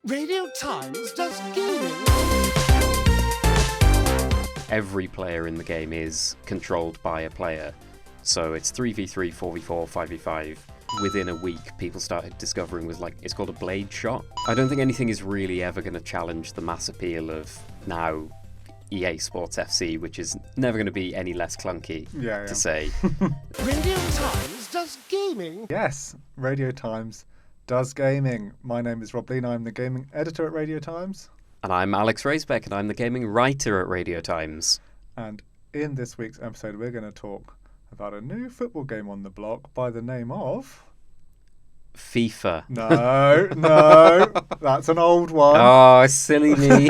Radio Times does gaming. Every player in the game is controlled by a player. So it's 3v3, 4v4, 5v5. Within a week, people started discovering it's called a blade shot. I don't think anything is really ever going to challenge the mass appeal of now EA Sports FC, which is never going to be any less clunky to say. Radio Times does gaming. Yes, Radio Times does gaming. My name is Rob Lean. I'm the gaming editor at Radio Times. And I'm Alex Raisbeck, and I'm the gaming writer at Radio Times. And in this week's episode, we're going to talk about a new football game on the block by the name of... FIFA. No, that's an old one. Oh, silly me.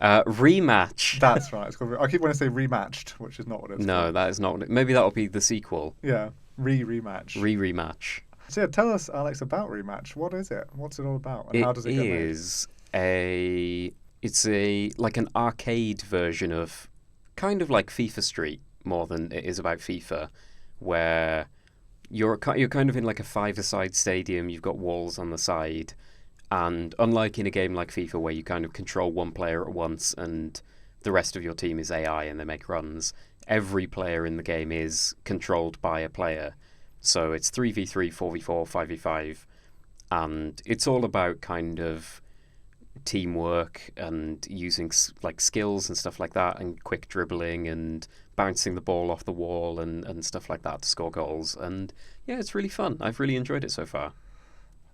Rematch. That's right. It's called, I keep wanting to say Rematched, which is not what it's called. No, that is not what it... Maybe that'll be the sequel. Yeah, Rematch. Rematch. So yeah, tell us, Alex, about Rematch. What is it? What's it all about? And how does it get made? It's an arcade version of kind of like FIFA Street more than it is about FIFA, where you're kind of in like a five-a-side stadium. You've got walls on the side, and unlike in a game like FIFA where you kind of control one player at once and the rest of your team is AI and they make runs, every player in the game is controlled by a player. So it's 3v3, 4v4, 5v5, and it's all about kind of teamwork and using skills and stuff like that, and quick dribbling and bouncing the ball off the wall and stuff like that to score goals. And yeah, it's really fun. I've really enjoyed it so far.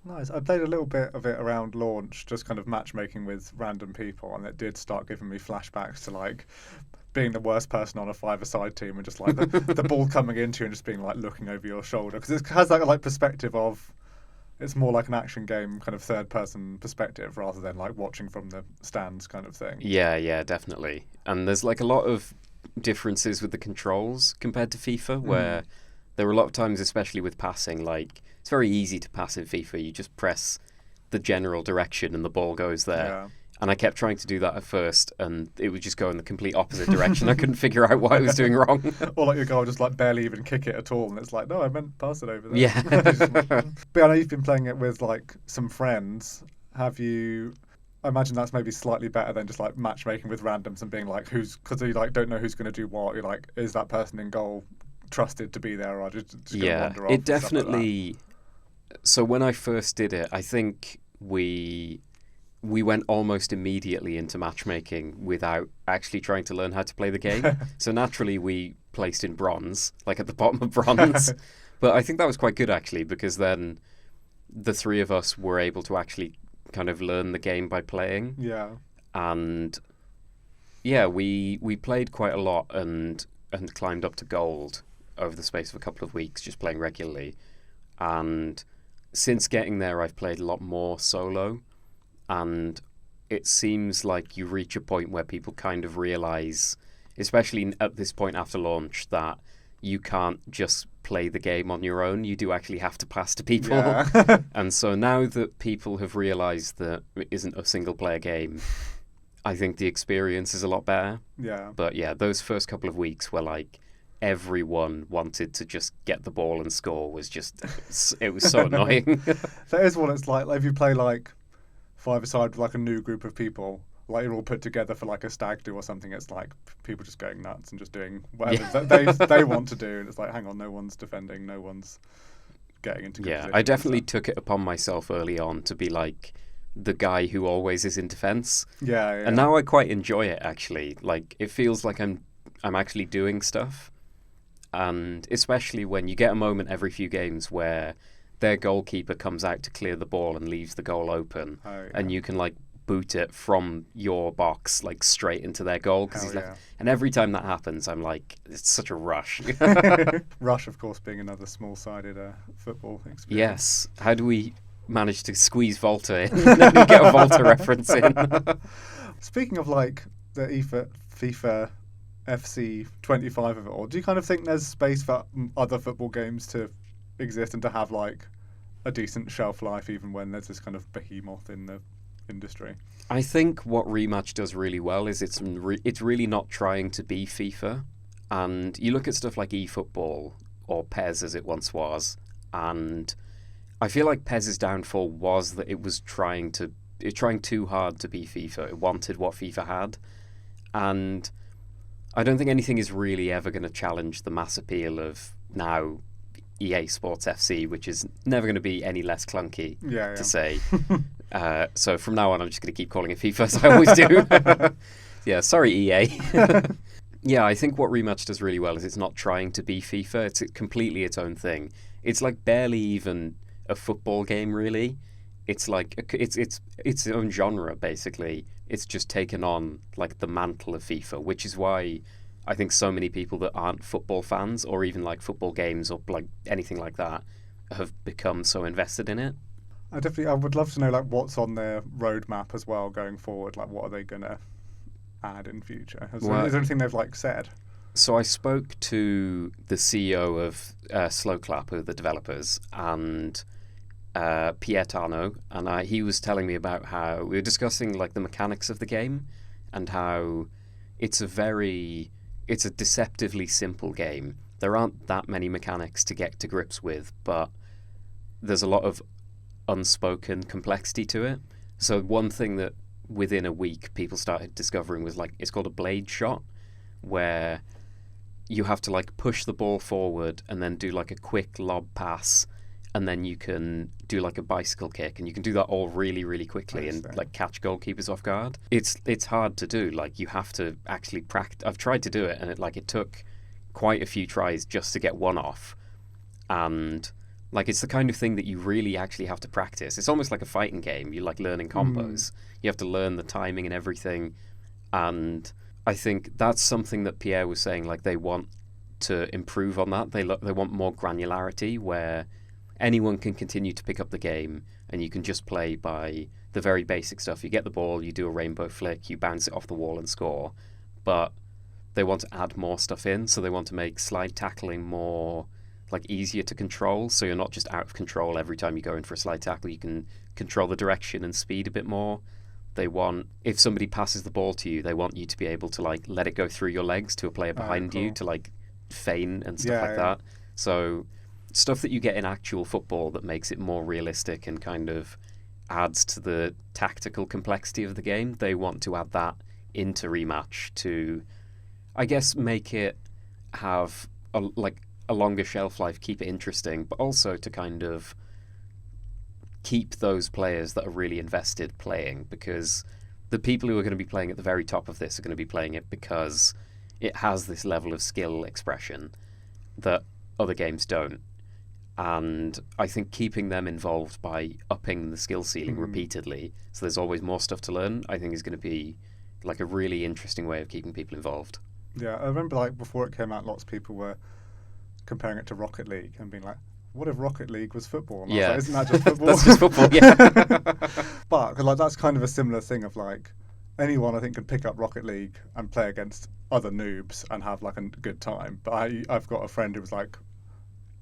Nice. I played a little bit of it around launch, just kind of matchmaking with random people, and it did start giving me flashbacks to being the worst person on a five-a-side team and just the ball coming into you and just being looking over your shoulder, because it has that perspective of, it's more like an action game kind of third-person perspective rather than watching from the stands kind of thing. Yeah, definitely. And there's a lot of differences with the controls compared to FIFA, where there are a lot of times, especially with passing, it's very easy to pass in FIFA. You just press the general direction and the ball goes there. Yeah. And I kept trying to do that at first, and it would just go in the complete opposite direction. I couldn't figure out what I was doing wrong. Or your goal just barely even kick it at all, and it's no, I meant pass it over there. Yeah. But I know you've been playing it with some friends. Have you? I imagine that's maybe slightly better than just matchmaking with randoms and being who's, because you don't know who's going to do what. You're is that person in goal trusted to be there, or just going to wander off? It definitely. So when I first did it, I think we went almost immediately into matchmaking without actually trying to learn how to play the game. So naturally we placed in bronze, at the bottom of bronze. But I think that was quite good actually, because then the three of us were able to actually kind of learn the game by playing. Yeah. And yeah, we played quite a lot and climbed up to gold over the space of a couple of weeks, just playing regularly. And since getting there, I've played a lot more solo. And it seems like you reach a point where people kind of realise, especially at this point after launch, that you can't just play the game on your own. You do actually have to pass to people. Yeah. And so now that people have realised that it isn't a single-player game, I think the experience is a lot better. Yeah. But yeah, those first couple of weeks were everyone wanted to just get the ball and score was just... it was so annoying. That is what it's like. If you play five-a-side with a new group of people, you're all put together for a stag do or something, it's people just going nuts and just doing whatever they want to do, and it's hang on, no one's defending, no one's getting into good position. I definitely took it upon myself early on to be the guy who always is in defence. Yeah. And now I quite enjoy it actually. It feels like I'm actually doing stuff, and especially when you get a moment every few games where their goalkeeper comes out to clear the ball and leaves the goal open, and you can boot it from your box straight into their goal, because he's and every time that happens I'm it's such a rush. Rush, of course, being another small-sided football experience. Yes. How do we manage to squeeze Volta in and get a Volta reference in? Speaking of the FIFA FC 25 of it all, do you kind of think there's space for other football games to exist and to have a decent shelf life even when there's this kind of behemoth in the industry? I think what Rematch does really well is it's really not trying to be FIFA. And you look at stuff like eFootball or PES as it once was, and I feel like PES's downfall was that it was trying to trying too hard to be FIFA. It wanted what FIFA had, and I don't think anything is really ever going to challenge the mass appeal of now EA Sports FC, which is never going to be any less clunky to say. So from now on, I'm just going to keep calling it FIFA, as I always do. Yeah, sorry, EA. Yeah, I think what Rematch does really well is it's not trying to be FIFA. It's completely its own thing. It's like barely even a football game, really. It's like it's its own genre, basically. It's just taken on like the mantle of FIFA, which is why I think so many people that aren't football fans or even like football games or like anything like that have become so invested in it. I would love to know like what's on their roadmap as well going forward. Like, what are they gonna add in future? Is there anything they've like said? So I spoke to the CEO of Sloclap, who are the developers, and Pietano, and he was telling me about how we were discussing like the mechanics of the game and how it's a deceptively simple game. There aren't that many mechanics to get to grips with, but there's a lot of unspoken complexity to it. So one thing that within a week people started discovering was like it's called a blade shot, where you have to like push the ball forward and then do like a quick lob pass, and then you can do like a bicycle kick, and you can do that all really, really quickly and like catch goalkeepers off guard. It's hard to do. Like you have to actually practice. I've tried to do it, and it took quite a few tries just to get one off. And like it's the kind of thing that you really actually have to practice. It's almost like a fighting game. You're like learning combos. You have to learn the timing and everything. And I think that's something that Pierre was saying. Like they want to improve on that. They want more granularity where anyone can continue to pick up the game and you can just play by the very basic stuff. You get the ball, you do a rainbow flick, you bounce it off the wall and score. But they want to add more stuff in, so they want to make slide tackling more like easier to control, so you're not just out of control every time you go in for a slide tackle. You can control the direction and speed a bit more. They want, if somebody passes the ball to you, they want you to be able to like let it go through your legs to a player behind you to like feign and stuff like that. So stuff that you get in actual football that makes it more realistic and kind of adds to the tactical complexity of the game. They want to add that into Rematch to, I guess, make it have a longer shelf life, keep it interesting, but also to kind of keep those players that are really invested playing, because the people who are going to be playing at the very top of this are going to be playing it because it has this level of skill expression that other games don't. And I think keeping them involved by upping the skill ceiling repeatedly, so there's always more stuff to learn, I think is going to be like a really interesting way of keeping people involved. Yeah, I remember like before it came out, lots of people were comparing it to Rocket League and being like, what if Rocket League was football? And I was like, isn't that just football? That's just football, yeah. But like that's kind of a similar thing of like anyone I think can pick up Rocket League and play against other noobs and have like a good time. But I've got a friend who was like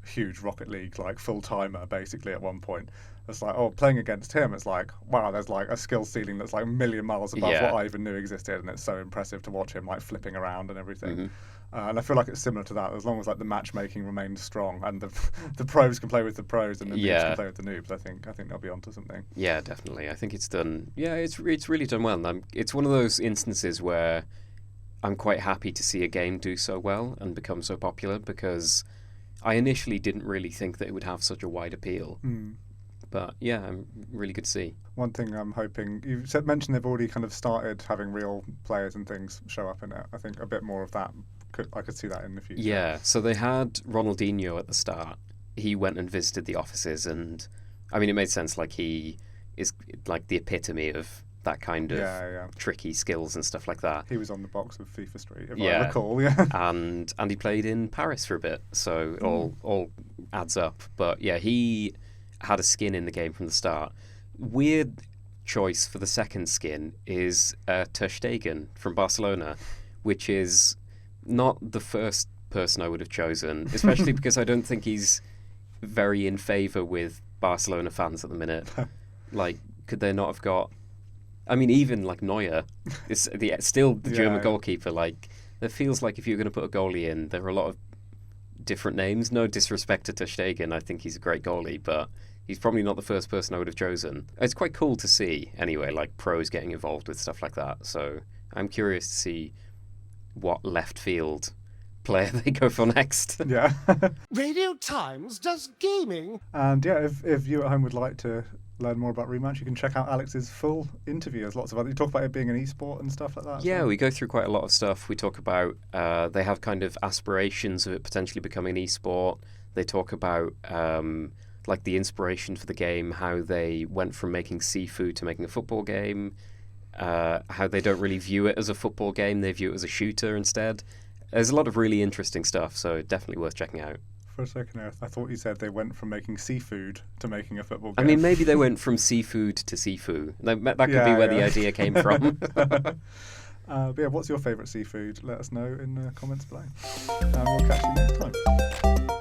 huge Rocket League like full timer basically at one point. It's like, oh, playing against him, it's like, wow, there's like a skill ceiling that's like a million miles above what I even knew existed, and it's so impressive to watch him like flipping around and everything. And I feel like it's similar to that, as long as like the matchmaking remains strong and the pros can play with the pros and the noobs can play with the noobs. I think they'll be onto something. Yeah, definitely. I think it's done. Yeah, it's really done well. And it's one of those instances where I'm quite happy to see a game do so well and become so popular, because I initially didn't really think that it would have such a wide appeal. But yeah, I'm really good to see. One thing I'm hoping, you mentioned they've already kind of started having real players and things show up in it. I think a bit more of that, I could see that in the future. Yeah, so they had Ronaldinho at the start. He went and visited the offices, and I mean, it made sense. Like, he is like the epitome of that kind of tricky skills and stuff like that. He was on the box of FIFA Street, if I recall. Yeah, and he played in Paris for a bit, so it all adds up. But yeah, he had a skin in the game from the start. Weird choice for the second skin is Ter Stegen from Barcelona, which is not the first person I would have chosen, especially because I don't think he's very in favour with Barcelona fans at the minute. Like, could they not have got... I mean, even like Neuer is still the German goalkeeper. Like, it feels like if you're going to put a goalie in, there are a lot of different names. No disrespect to Ter Stegen, I think he's a great goalie, but he's probably not the first person I would have chosen. It's quite cool to see, anyway, like pros getting involved with stuff like that. So I'm curious to see what left field player they go for next. Yeah. Radio Times does gaming. And yeah, if you at home would like to learn more about Rematch, you can check out Alex's full interview. There's lots of other. You talk about it being an esport and stuff like that. Yeah, we go through quite a lot of stuff. We talk about they have kind of aspirations of it potentially becoming an esport. They talk about like the inspiration for the game, how they went from making Sifu to making a football game, how they don't really view it as a football game, they view it as a shooter instead. There's a lot of really interesting stuff, so definitely worth checking out. For a second there, I thought you said they went from making seafood to making a football game. I mean, maybe they went from seafood to Sifu. That could be where the idea came from. But yeah, what's your favourite seafood? Let us know in the comments below. And we'll catch you next time.